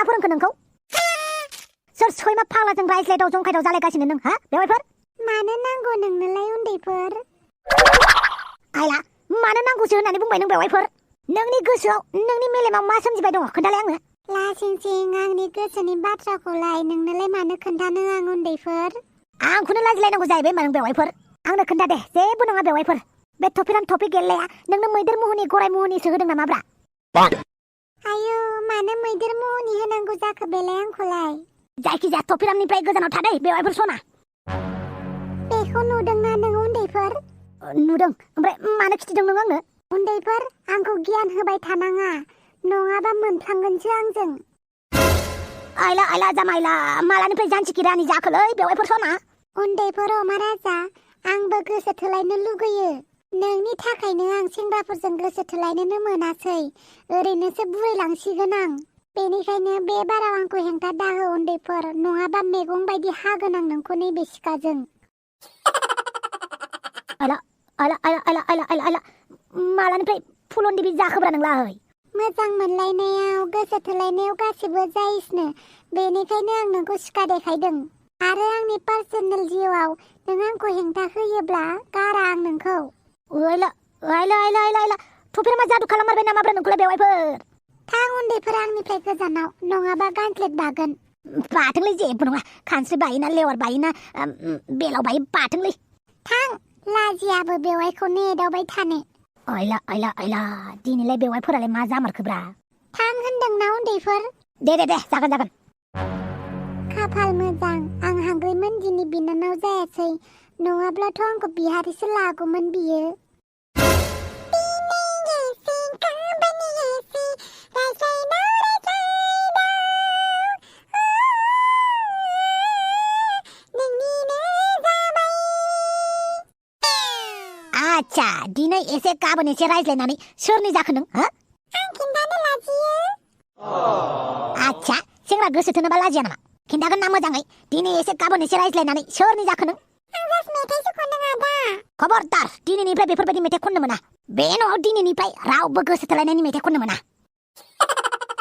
मा फोरोंखो नोंखौ सोर सैमा फाग्लाजों रायज्लायदाव जंखायदाव जालायगासिनो नों हा बेवाइफोर मानो नांगौ नोंनोलाय उन्दैफोर आइला मानो नांगौसो होननानै बुंबाय नों बेवाइफोर नोंनि गोसोआव नोंनि मेलेमाव मा सोमजिबाय दङ खोन्थालाय आंनो लासिंसिं आंनि गोसोनि बाथ्राखौलाय नोंनोलाय मानो खोन्थानो आं उन्दैफोर आंखौनो लाजिलायनांगौ जाहैबाय होमबा नों बेवाइफोर आंनो खोन्था दे जेबो नङा बेवाइफोर बे थफिराम थफि गेलेया नोंनो मैदेर मुहुनि गराय मुहुनिसो होदों नामाब्रा आयौ मानो मैदेर मुहुनि होनांगौ जाखो बेलाय आंखौलाय जायखिजाया थफिरामनिफ्राय गोजानाव थादै बेवाइफोर सना बेखौ नुदोंना नों उन्दैफोर नुदों ओमफ्राय मानो खिथिदों नों आंनो उन्दैफोर आंखौ गियान होबाय थानाङा नङाबा मोनफ्लांगोनसो आंजों आइला आइला जामाइला मालानिफ्राय जानसिखि रानि जाखोलै बेवाइफोर सना उन्दैफोर अमा राजा आंबो गोसो थोलायनो लुगैयो नोंनि थाखायनो आं सेंग्राफोरजों गोसो थोलायनोनो मोनासै ओरैनोसो बुरैलांसिगोन आं बेनिखायनो बे बाराव आंखौ हेंथा दाहो उन्दैफोर नङाबा मैगं बायदि हागोन आं नोंखौ नैबे सिखाजों आइला आइला आइला आइला आइला आइला आइला मालानिफ्राय फुलन दिबि जाखोब्रा नोंलाय मोजां मोनलायनायाव गोसो थोलायनायाव गासिबो जायोसनो बेनिखायनो आं नोंखौ सिखा देखायदों आरो आंनि पार्सनेल जिउआव नों आंखौ हेंथा होयोब्ला गारा आं नोंखौ आइला आइला आइला आइला आइला थफिरामा जादु खालाममारबाय नामाब्रा नोंखौलाय बेवाइफोर थां उन्दैफोरा आंनिफ्राय गोजानाव नङाबा गांख्लेट बागोन बाथोंलै जेबो नङा खानस्रि बायोना लेवार बायोना बेलाव बायो बाथोंलै थां लाजियाबो बेवाइखौ नेदावबाय थानो आइला आइला आइला दिनैलाय बेवाइफोरालाय मा जामारखोब्रा थां होनदोंना उन्दैफोर दे दे दे जागोन जागोन खाफाल मोजां आं हागैमोन दिनै बिनानाव जायासै नङाब्लाथ' आंखौ बिहारिसो लागौमोन बियो आच्छा दिनै एसे गाबोन एसे रायज्लायनानै सोरनि जाखो नों हो आं खिन्थानो लाजियो आच्छा सेंग्रा गोसो थोनोबा लाजिया नामा खिन्थागोन ना मोजाङै दिनै एसे गाबोन एसे रायज्लायनानै सोरनि जाखो नों आं जास्ट मेथाइसो खनदों आदा खबरदार दिनैनिफ्राय बेफोरबायदि मेथाइ खननो मोना बे न'आव दिनैनिफ्राय रावबो गोसो थोलायनायनि मेथाइ खननो मोना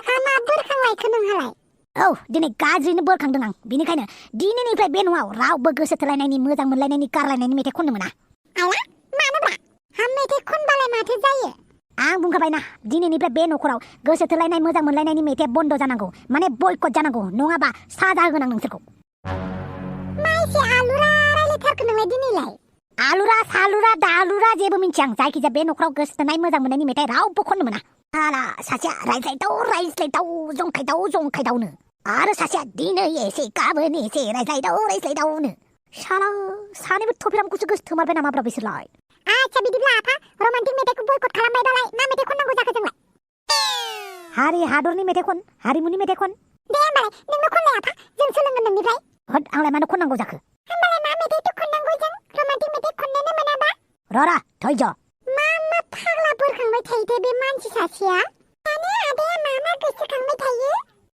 हामा बोरखांलायखो नोंहालाय औ दिनै गाज्रिनो बोरखांदों आं बिनिखायनो दिनैनिफ्राय बे न'आव रावबो गोसो थोलायनायनि मोजां मोनलायनायनि गारलायनायनि मेथाइ खननो मोना आया मानोब्रा हाम मेथाइ खनबालाय माथो जायो आं बुंखाबायना दिनैनिफ्राय बे न'खराव गोसो थोलायनाय मोजां मोनलायनायनि मेथाइया बन्द जानांगौ माने बयकट जानांगौ नङाबा साजा होगोन आं नोंसोरखौ माइसे आलुरा रायलायथारखो नोंलाय दिनैलाय आलुरा सालुरा दालुरा जेबो मिन्थिया आं जायखिजाया बे न'खराव गोसो थोनाय मोजां मोननायनि मेथाइ रावबो खननो मोना आला सासेया रायज्लायदाव जंखायदावनो आरो सासेया दिनै एसे गाबोन एसे रायज्लायदावनो साला सानैबो थफिरामखौसो गोसो थोमारबाय नामाब्रा बिसोरलाय आच्छा बिदिब्ला आफा रमान्टिक मेथाइखौ बयकट खालामबायबालाय मा मेथाइ खननांगौ जाखो जोंलाय हारि हादरनि मेथाइ खन हारिमुनि मेथाइ खन दे होमबालाय नोंनो खनलाय आफा जों सोलोंगोन नोंनिफ्राय होद आंलाय मानो खननांगौ जाखो होमबालाय मा मेथाइथो खननांगौ जों रमान्टिक मेथाइ खननोनो मोनाबा र धैर्य मा फाग्ला बोरखांबाय थायोथाय बे मानसि सासेया माने आदाया मा गोसोखांबाय थायो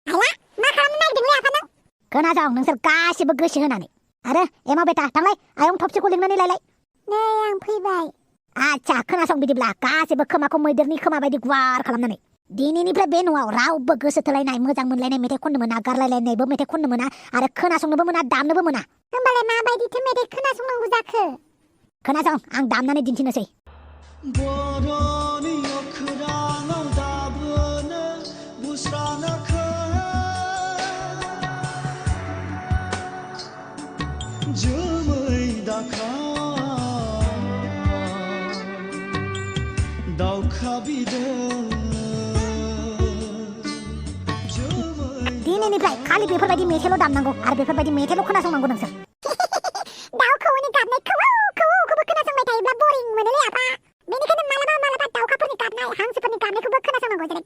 आला मा खालामनो नागिरदोंलै आफा नों खोनासं नोंसोर गासिबो गोसो होनानै आरो एमा बेटा थांलाय आयं थबसेखौ लिंनानै लायलाय नै आं फैबाय आच्छा खोनासं बिदिब्ला गासिबो खोमाखौ मैदेरनि खोमा बायदि गुवार खालामनानै दिनैनिफ्राय बे न'आव रावबो गोसो थोलायनाय मोजां मोनलायनाय मेथाइ खननो मोना गारलायलायनायबो मेथाइ खननो मोना आरो खोनासंनोबो मोना दामनोबो मोना होमबालाय माबायदिथो मेथाइ खोनासंनांगौ जाखो खोनासं आं दामनानै दिन्थिनोसै बर'नि अखोराङाव दाबोनो बुस्राङाखै जोमै दाखा दाउखा बिदै दिनैनिफ्राय खालि बेफोरबायदि मेथाइल' दामनांगौ आरो बेफोरबायदि मेथाइल' खोनासंनांगौ नोंसोर दाउ खौवौनि गाबनाय खौवौखौबो खोनासंबाय थायोब्ला बरिं मोनोलै आफा बेनिखायनो मालाबा दाउखाफोरनि गाबनाय हांसोफोरनि गाबनायखौबो खोनासंनांगौ जेरै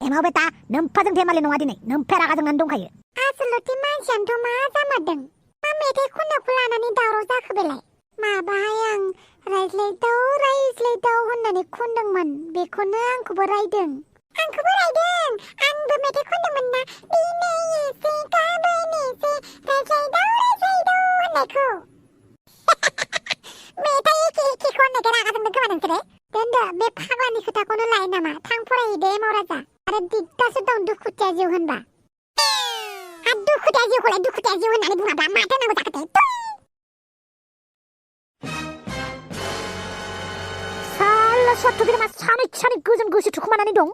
एमाव बेटा नोम्फाजों धेमालि नङा दिनै नोम्फाया रागा जोंनानै दंखायो आसलथे मानसियानोथ' मा जामारदों मा मेथाइ खन्नायखौ लानानै दावराव जाखो बेलाय माबाहाय आं रायज्लायदाव होननानै खनदोंमोन बेखौनो आंखौबो रायदों आंबो मेथाइ खनदोंमोन ना दिनै एसे गाबोन एसे रायज्लायदाव होननायखौ मेथाइ एखे खननायखाय रागा जोंदों खोमा नोंसोरो दोनदो बे फाग्लानि खोथाखौनो लायो नामा थां फरायहैदो एमाव राजा जिउ होनबा दुखुथिया जिउखौलाय दुखुथिया जिउ होननानै बुङाब्ला माथो नांगौ जाखो दे साला थफिरामा सानै गोजोन गोसो थुखुमानानै दं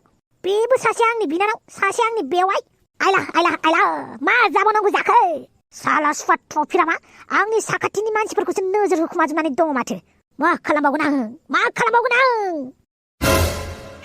बेबो सासे आंनि बिनानाव सासे आंनि बेवाइ आइला मा जाबावनांगौ जाखो साला सुफा थफिरामा आंनि साखाथिनि मानसिफोरखौसो नोजोर होखुमाजोबनानै दङ माथो मा खालामबावगोन आं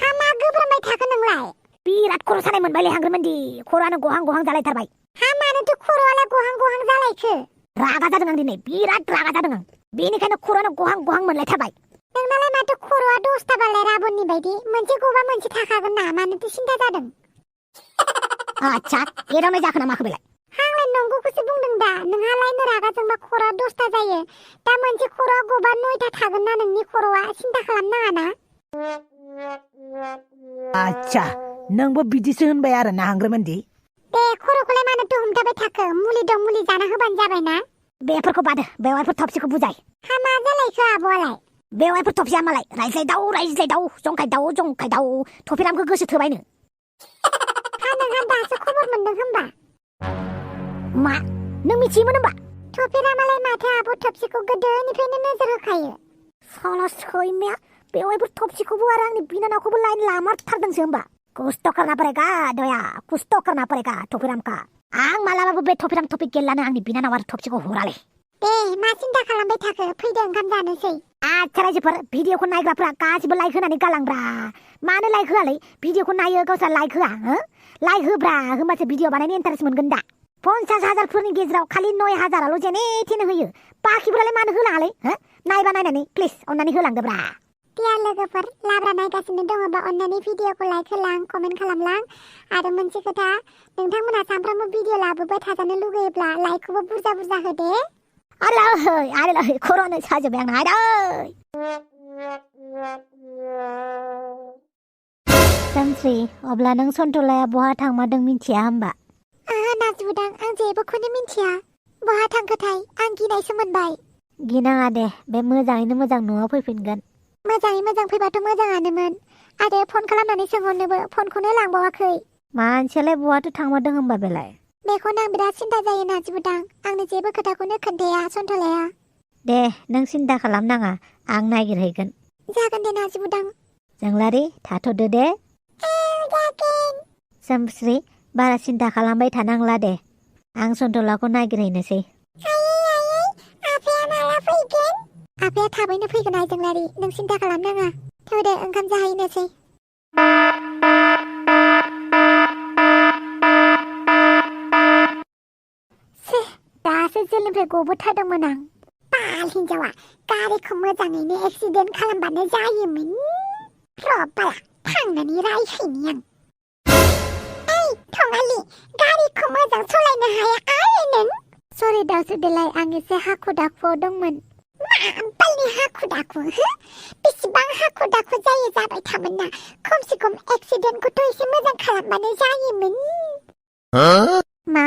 हा मा गोब्राबबाय थाखो नोंलाय बिराद खर' सानाय मोनबायलै हांग्रोमोनदि खर'आनो गहां जालायथारबाय हा मानोथो खर'आलाय गहां जालायखो रागा जादों आं दिनै बिराद रागा जादों आं बेनिखायनो खर'आनो गहां मोनलायथारबाय नोंनालाय माथो खर'आ 10ता बालाय राबननि बायदि मोनसे गबा मोनसे थाखागोन ना मानोथो सिन्था जादों आच्छा एदावनाय जाखो ना माखो बेलाय आंलाय नंगौखौसो बुंदों दा नोंहालायनो रागा जोंबा खर'आ 10ता जायो दा मोनसे खर'आ गबा 9ता थागोन ना नोंनि खर'आ सिन्था खालामनाङा ना आच्छा नोंबो बिदिसो होनबाय आरो ना हांग्रोमोनदि दे खर'खौलाय मानोथो हमथाबाय थाखो मुलि दं मुलि जाना होबानो जाबाय ना बेफोरखौ बादो बेवाइफोर थफसिखौ बुजाय हा मा जालायखो आब'आलाय बेवाइफोर थफसिया मालाय रायज्लायदाव जंखायदाव थफिरामखौ गोसो थोबायनो हा नोंहा दासो खबर मोनदों होमबा मा नों मिथियोमोन होमबा थफिरामालाय माथो आब' थफसिखौ गोदोनिफ्रायनो नोजोर होखायो साला सैमाया बेवाइफोर थफसिखौबो आरो आंनि बिनानावखौबो लाइन लामारथारदोंसो होमबा कुछ तो करना पड़ेगा दया कुछ तो करना पड़ेगा थफिराम का आं मालाबाबो बे थफिराम टपिक गेलानो आंनि बिनानाव आरो थफसिखौ हराले दे मा सिन्था खालामबाय थाखो फैदो ओंखाम जानोसै आच्छा रायजोफोर भिडिअखौ नायग्राफ्रा गासिबो लाइक होनानै गालांब्रा मानो लाइक होआलै भिडिअखौ नायो गावस्रा लाइक होआ लाइक होब्रा होमबासो भिडिअ बानायनो इन्टारेस्ट मोनगोन दा 50,000 गेजेराव खालि 9,000 जेने थेने होयो बाखिफोरालाय मानो होलाङालै नायबा नायनानै प्लिज अन्नानै होलांदोब्रा दिया लोगोफोर लाब्रा नायगासिनो दङबा अन्नानै भिडिअखौ लाइक होलां कमेन्ट खालामलां आरो मोनसे खोथा नोंथांमोना सानफ्रामबो भिडिअ लाबोबाय थाजानो लुगैयोब्ला लाइकखौबो बुरजा हो दे आरे खर'आनो साजोबबाय आंना आदै सानस्रि अब्ला नों सन्थलाया बहा थांमारदों मिथिया होमबा नाजुदां आं जेबोखौनो मिन्थिया बहा थांखोथाय आं गिनायसो मोनबाय गिनाङा दे बे मोजाङैनो मोजां न'आव फैफिनगोन मोजाङै मोजां फैबाथ' मोजाङानोमोन आरो फन खालामनानै सोंहरनोबो फनखौनो लांबावाखै मानसियालाय बहाथो थांमारदों होमबा बेलाय बेखौनो आं बिराद सिन्था जायो नाजुदां आंनो जेबो खोथाखौनो खोन्थाया सन्थलाया दे नों सिन्था खालामनाङा आं नागिरहैगोन जागोन दे नाजुदां जोंलारि थाथ'दो दे सोमस्रि बारा सिन्था खालामबाय थानांला दे आं सन्थलाखौ नागिरहैनोसै आफाया थाबैनो फैगोन आइजोंलारि नों सिन्था खालामनाङा थौ दे ओंखाम जाहैनोसै दासो जेलनिफ्राय गबोथारदोंमोन आं बाल हिन्जावा गारिखौ मोजाङैनो एक्सिडेन्ट खालामबानो जायोमोन र'बाला थांनानै रायहैनि आं ओइ थङालि गारिखौ मोजां सलायनो हाया आरो नों सरि दासो देलाय आं एसे हाखु दाखुआव दंमोन बालनि हाखु दाखु बेसेबां हाखु दाखु जायो जाबाय थामोन ना खमसे खम एक्सिडेन्टखौथ' एसे मोजां खालामबानो जायोमोन मा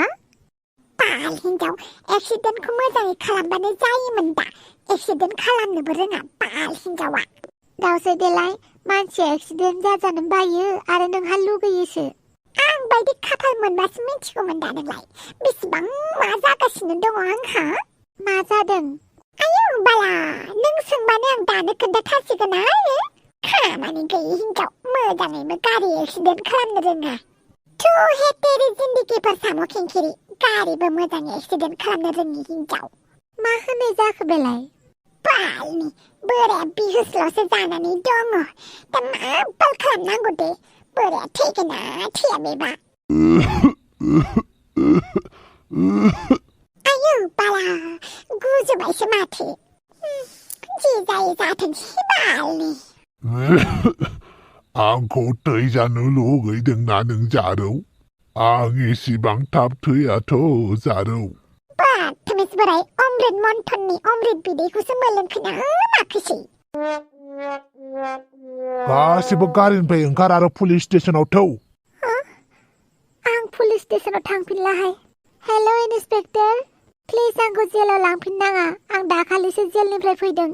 बाल हिन्जाव एक्सिडेन्टखौ मोजाङै खालामबानो जायोमोन दा एक्सिडेन्ट खालामनोबो रोङा बाल हिन्जावा दावसो देलाय मानसिया एक्सिडेन्ट जाजानो बायो आरो नोंहा लुगैयोसो आं बायदि खाफाल मोनबासो मिथिगौमोन दा नोंलाय बेसेबां मा जागासिनो दङ आंहा मा जादों आयौ बाला नों सोंबानो आं दानो खोन्थाथारसिगोन आरो खामानि गैयि हिन्जाव मोजाङैबो गारि एक्सिडेन्ट खालामनो रोङा थु हे तेरि जिन्दिगिफोर साम' खिंखिरि गारिबो मोजाङै एक्सिडेन्ट खालामनो रोङि हिन्जाव मा होनाय जाखो बेलाय बालनि बोराया बिहुसल'सो जानानै दङ दा मा बाल खालामनांगौ दे बोराया थैगोन ना थैया बेबा आयौ बाला गुजुबायसो माथो जे जायो जाथोंसै बालनि आंखौ थै जानो लुगैदोंना नों जारौ आं एसेबां थाब थैयाथ' जारौ बाथमिस बोराय अमृत मन्थननि अमृत बिदैखौसो मोलोंखोना माखोसै गासिबो गारिनिफ्राय ओंखार आरो पुलिस स्टेसनाव थौ आं पुलिस स्टेसनाव थांफिनलाहाय हेल' इन्सपेक्टर प्लिज आंखौ जेलाव लांफिननाङा आं दाखालिसो जेलनिफ्राय फैदों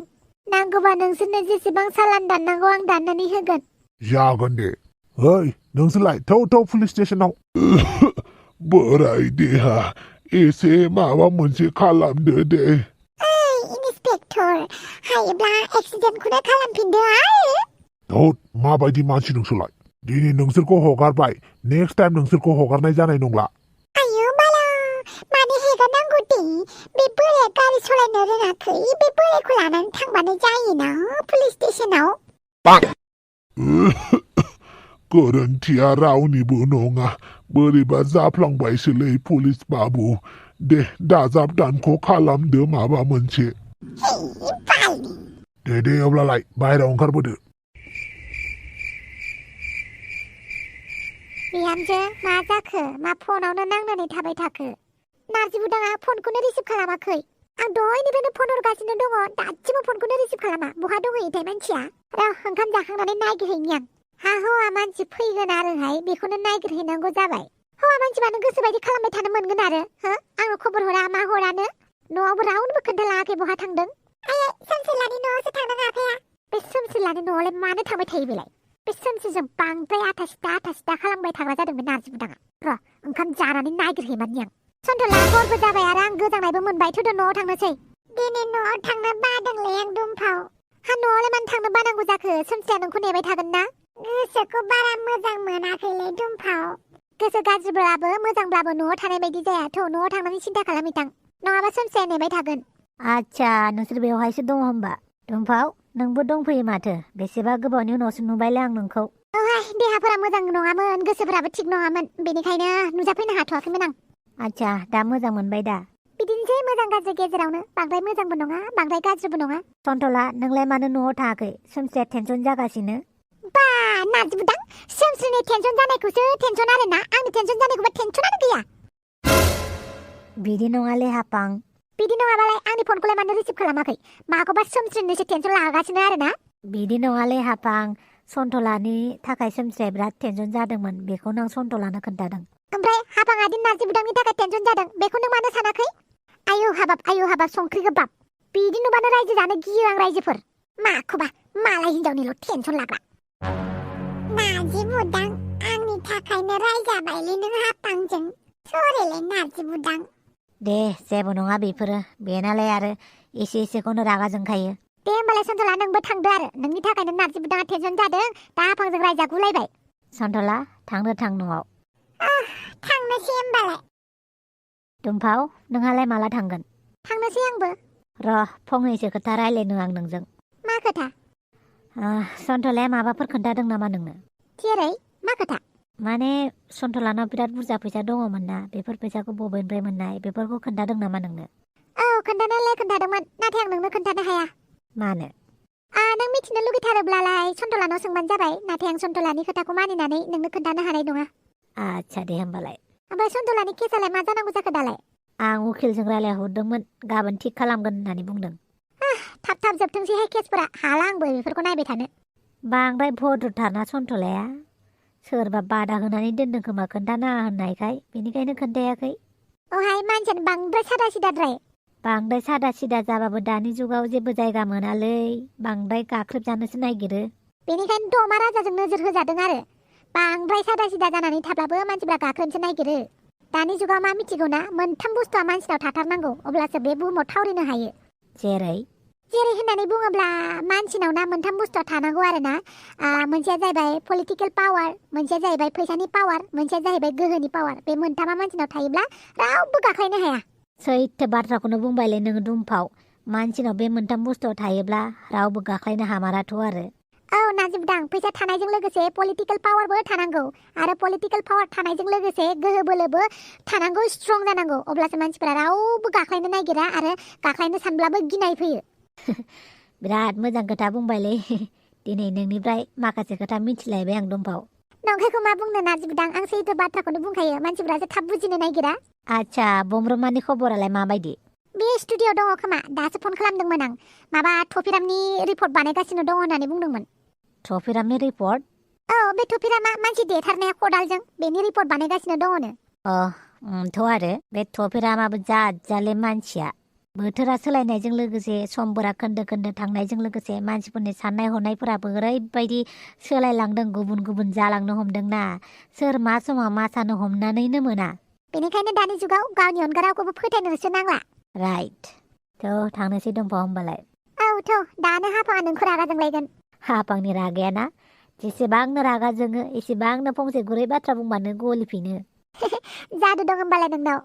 नांगौबा नोंसोरनो जेसेबां सालान दाननांगौ आं दाननानै होगोन जागोन दे ฮ้ยनोंसोरलाय थौ पुलिस स्टेशनाव बोराय देहा एसे माबा मोनसे खालामदो दे इन्सपेक्टर हायोब्ला एक्सिडेन्टखौनो खालामफिनदो थौद माबायदि मानसि नोंसोरलाय दिनै नोंसोरखौ हगारबाय नेक्स्ट टाइम नोंसोरखौ हगारनाय जानाय नंला आयौ बाला मानो हेगारनांगौ दे बे बोराया गारि सालायनो रोङाखै बे बोरायखौ लानानै थांबानो जायोना पुलिस स्टेशनाव गोरोन्थिया रावनिबो नङा बोरैबा जाफ्लांबायसोलै पुलिस बाबु दे दाजाब-दानख' खालामदो माबा मोनसे दे अब्लालाय बाहेरायाव ओंखारबोदो बिहामजो मा जाखो मा फनावनो नांनानै थाबाय थाखो नार्जि बुदाङा फनखौनो रिसिभ खालामाखै आं दहायनिफ्रायनो फन हरगासिनो दङ दासिमबो फनखौनो रिसिभ खालामा बहा दंहैयोथाय मानसिया र' ओंखाम जाखांनानै नागिरहैनि आं हा हौवा मानसि फैगोन आरोहाय बेखौनो नागिरहैनांगौ जाबाय हौवा मानसिबानो गोसोबायदि खालामबाय थानो मोनगोन आरो हो आंनो खबर हरा मा हरानो न'आवबो रावनोबो खोन्थालाङाखै बहा थांदों आयै सोमसिलानि न'आवसो थांदों आफाया बे सोमसिलानि न'आवलाय मानो थांबाय थायो बेलाय बे सोमसिजों बांद्राय आथा सिथा खालामबाय थाग्रा जादों बे नार्जि बुदाङा र' ओंखाम जानानै नागिरहैमारनि आं सन्थला हरबो जाबाय आरो आं गोजांनायबो मोनबाय थौदो न'आव थांनोसै दिनै न'आव थांनो बादोंलै आं दुमफाव हा न'आवलाय मानो थांनो बानांगौ जाखो सोमसिया नोंखौ नेबाय थागोन ना गोसोखौ बारा मोजां मोनाखैलै दुमफाव गोसो गाज्रिब्लाबो मोजांब्लाबो न'आव थानाय बायदि जायाथ' न'आव थांनानै सिन्था खालामहैथां नङाबा सोमसिया नेबाय थागोन आच्छा नोंसोर बेवहायसो दङ होमबा दुमफाव नोंबो दंफैयो माथो बेसेबा गोबावनि उनावसो नुबायलै आं नोंखौ ओहाय देहाफोरा मोजां नङामोन गोसोफोराबो थिग नङामोन बेनिखायनो नुजाफैनो हाथ'वाखैमोन आं आच्छा दा मोजां मोनबाय दा बिदिनोसै मोजां गाज्रि गेजेरावनो बांद्राय मोजांबो नङा बांद्राय गाज्रिबो नङा सन्थला नोंलाय मानो न'आव थाङाखै सोमसिया टेनसन जागासिनो बा नार्जि बुदां सोमस्रिनि टेनसन जानायखौसो टेनसन आरोना आंनि टेनसन जानायखौबा टेनसनानो गैया बिदि नङालै हापां बिदि नङाबालाय आंनि फनखौलाय मानो रिसिभ खालामाखै माखौबा सोमस्रिनिसो टेनसन लागासिनो आरोना बिदि नङालै हापां सन्थलानि थाखाय सोमसिया बिराद टेनसन जादोंमोन बेखौनो आं सन्थलानो खोन्थादों ओमफ्राय हाबाङादि नार्जि बुदांनि थाखाय टेनसन जादों बेखौ नों मानो सानाखै आयौ हाबाब संख्रि गोबाब बिदि नुबानो रायजो जानो गियो आं रायजोफोर माखौबा मालाय हिनजावनिल' टेनसन लाग्रा नार्जि बुदां आंनि थाखायनो रायजाबायलै नों हापांजों सरिलै नार्जि बुदां दे जेबो नङा बेफोरो बेनालाय आरो एसेखौनो रागा जोंखायो दे होमबालाय सन्थला नोंबो थांदो आरो नोंनि थाखायनो नार्जि बुदाङा टेनसन जादों दा हापांजों रायजागुलायबाय सन्थला थां न'आव थांनोसै होमबालाय दुमफाव नोंहालाय माला थांगोन थांनोसै आंबो र' फंनैसो खोथा रायलायनो आं नोंजों मा खोथा सन्थलाया माबाफोर खोन्थादों नामा नोंनो जेरै मा खोथा माने सन्थलानाव बिराद बुरजा फैसा दङमोन ना बेफोर फैसाखौ बबेनिफ्राय मोननाय बेफोरखौ खोन्थादों नामा नोंनो औ खोन्थानायालाय खोन्थादोंमोन नाथाय आं नोंनो खोन्थानो हाया मानो नों मिथिनो लुगैथारोब्लालाय सन्थलानाव सोंबानो जाबाय नाथाय आं सन्थलानि खोथाखौ मानिनानै नोंनो खोन्थानो हानाय नङा आच्छा दे होमबालाय ओमफ्राय सन्थलानि केसालाय मा जानांगौ जाखो दालाय आं उकिलजों रायलायहरदोंमोन गाबोन थिग खालामगोन होननानै बुंदों थाब जोबथोंसैहाय केसफोरा हाला आंबो बेफोरखौ नायबाय थानो बांद्राय भद्रथारना सन्थलाया सोरबा बादा होनानै दोनदों खोमा खोन्थानाङा होननायखाय बेनिखायनो खोन्थायाखै ओहाय मानसियानो बांद्राय सादा सिदाद्राय बांद्राय सादा सिदा जाबाबो दानि जुगाव जेबो जायगा मोनालै बांद्राय गाख्रेबजानोसो नागिरो बेनिखायनोथ' अमा राजाजों नोजोर होजादों आरो बांद्राय सादा सिदा जानानै थाब्लाबो मानसिफ्रा गाख्रेबनोसो नागिरो दानि जुगाव मा मिथिगौना मोनथाम बुस्थुआ मानसिनाव थाथारनांगौ अब्लासो बे बुहुमाव थावरिनो हायो जेरै होननानै बुङोब्ला मानसिनाव ना मोनथाम बुस्थुआ थानांगौ आरोना मोनसेया जाहैबाय पलिटिकेल पावार मोनसेया जाहैबाय फैसानि पावार मोनसेया जाहैबाय गोहोनि पावार बे मोनथामा मानसिनाव थायोब्ला रावबो गाख्लायनो हाया सैथो बाथ्राखौनो बुंबायलै नोङो दुमफाव मानसिनाव बे मोनथाम बुस्थुआ थायोब्ला रावबो गाख्लायनो हामाराथ' आरो औ नार्जि बुदां फैसा थानायजों लोगोसे पलिटिकेल पावारबो थानांगौ आरो पलिटिकेल पावार थानायजों लोगोसे गोहो बोलोबो थानांगौ स्ट्रं जानांगौ अब्लासो मानसिफोरा रावबो गाख्लायनो नागिरा आरो गाख्लायनो सानब्लाबो गिनाय फैयो बिराद मोजां खोथा बुंबायलै दिनै नोंनिफ्राय माखासे खोथा मिथिलायबाय आं दुमफाव नंखायखौ मा बुंनो नार्जि बुदां आं सैथो बाथ्राखौनो बुंखायो मानसिफोरासो थाब बुजिनो नागिरा आच्छा बमब्रमानि खबरालाय माबायदि बे स्टुडिअ दङ खोमा दासो फन खालामदोंमोन आं माबा टफिरामनि रिपर्ट बानायगासिनो दङ होननानै बुंदोंमोन टफिरामनि रिपर्ट औ बे टफिरामा मानसि देथारनाया खदालजों बेनि रिपर्ट बानायगासिनो दङनो थ' आरो बे टफिरामाबो जाले मानसिया बोथोरा सोलायनायजों लोगोसे समफोरा खोन्दो खोन्दो थांनायजों लोगोसे मानसिफोरनि साननाय हनायफोराबो ओरैबायदि सोलायलांदों गुबुन गुबुन जालांनो हमदोंना सोर मा समाव मा सानो हमनानैनो मोना बेनिखायनो दानि जुगाव गावनि अनगा रावखौबो फोथायनोसो नांला राइट थ' थांनोसै दंफा होमबालाय औथ' दानो हाफा नोंखौ रागा जोंलायगोन हाफांनि रागायाना जेसेबांनो रागा जोङो एसेबांनो फंसे गुरै बाथ्रा बुंबानो गलिफिनो जादु दं होमबालाय नोंनाव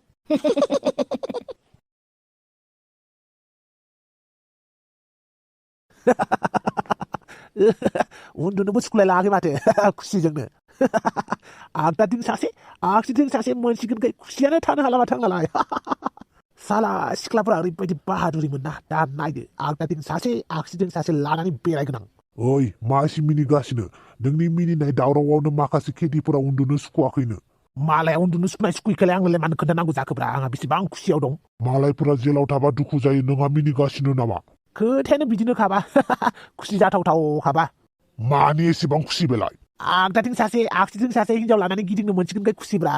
उन्दुनोबो सुखुलाय लाङाखै माथो खुसिजोंनो आगदाथिं सासे आगसिथिं सासे मोनसिगोनखाय खुसियानो थानो हाला माथो आंनालाय साला सिख्लाफोरा ओरैबायदि बाहादुरिमोन ना दा नायदो आगदाथिं सासे आगसिथिं सासे लानानै बेरायगोन आं ओइ मासि मिनिगासिनो नोंनि मिनिनाय दावरावावनो माखासे खेदिफोरा उन्दुनो सुखुवाखैनो मालाय उन्दुनो सुखुनाय सुखुयैखौलाय आंनोलाय मानो खोन्थानांगौ जाखोब्रा आंहा बेसेबां खुसियाव दं मालायफोरा जेलाव थाबा दुखु जायो नोंहा मिनिगासिनो नामा खोथायानो बिदिनोखाबा खुसि जाथावथावखाबा मानि एसेबां खुसि बेलाय आगदाथिं सासे आगसिथिं सासे हिनजाव लानानै गिदिंनो मोनसिगोनखाय खुसिब्रा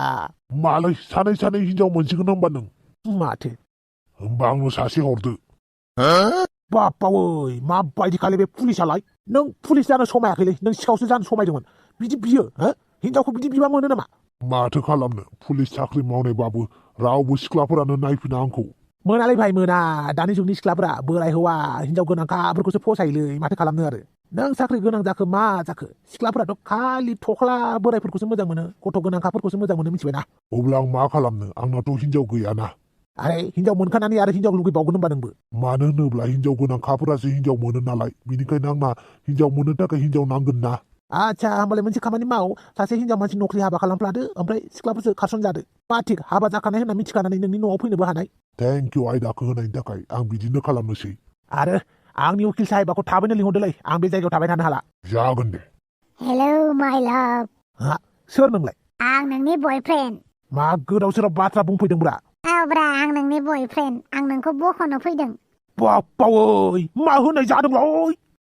मालाय सानै सानै हिनजाव मोनसिगोन होनबा नों माथो होमबा आंनो सासे हरदो बापावै माबायदि खालि बे पुलिसालाय नों पुलिस जानो समायाखैलै नों सिखावसो जानो समायदोंमोन बिदि बियो हिनजावखौ बिदि बिबा मोनो नामा माथो खालामनो पुलिस साख्रि मावनायबाबो रावबो सिख्लाफोरानो नायफिना आंखौ मोनालै भाई मोना दानि जुगनि सिख्लाफोरा बोराय हौवा हिनजाव गोनांखाफोरखौसो फसायोलै माथो खालामनो आरो नों साख्रि गोनां जाखो मा जाखो सिख्लाफोराथ' खालि थख्ला बोरायफोरखौसो मोजां मोनो गथ' गोनांखाफोरखौसो मोजां मोनो मिथिबायना अब्ला आं मा खालामनो आंनाथ' हिनजाव गैयाना आरे हिनजाव मोनखानानै आरो हिनजाव लुगैबावगोन होनबा नोंबो मानो होनोब्ला हिनजाव गोनांखाफोरासो हिनजाव मोनो नालाय बेनिखायनो आंना हिनजाव मोननो थाखाय हिनजाव नांगोन ना आच्छा होमबालाय मोनसे खामानि माव सासे हिनजाव मानसि नखरि हाबा खालामफ्लादो ओमफ्राय सिख्लाफोरसो खारसनजादो मा थिग हाबा जाखानाय होनना मिथिखानानै नोंनि न'आव फैनोबो हानाय थेंक इउ आयदाखौ होनायनि थाखाय आं बिदिनो खालामनोसै आरो आंनि उकिल साहेबाखौ थाबैनो लिंहरदोलै आं बे जायगायाव थाबाय थानो हाला जागोन दे हेलौ माय लाभ हा सोर नोंलाय आं नोंनि बयफ्रेन्ड मा गोदाव सोराव बाथ्रा बुंफैदोंब्रा औब्रा आं नोंनि बयफ्रेन्ड आं नोंखौ बख'नो फैदों बापावै मा होनाय जादोंलै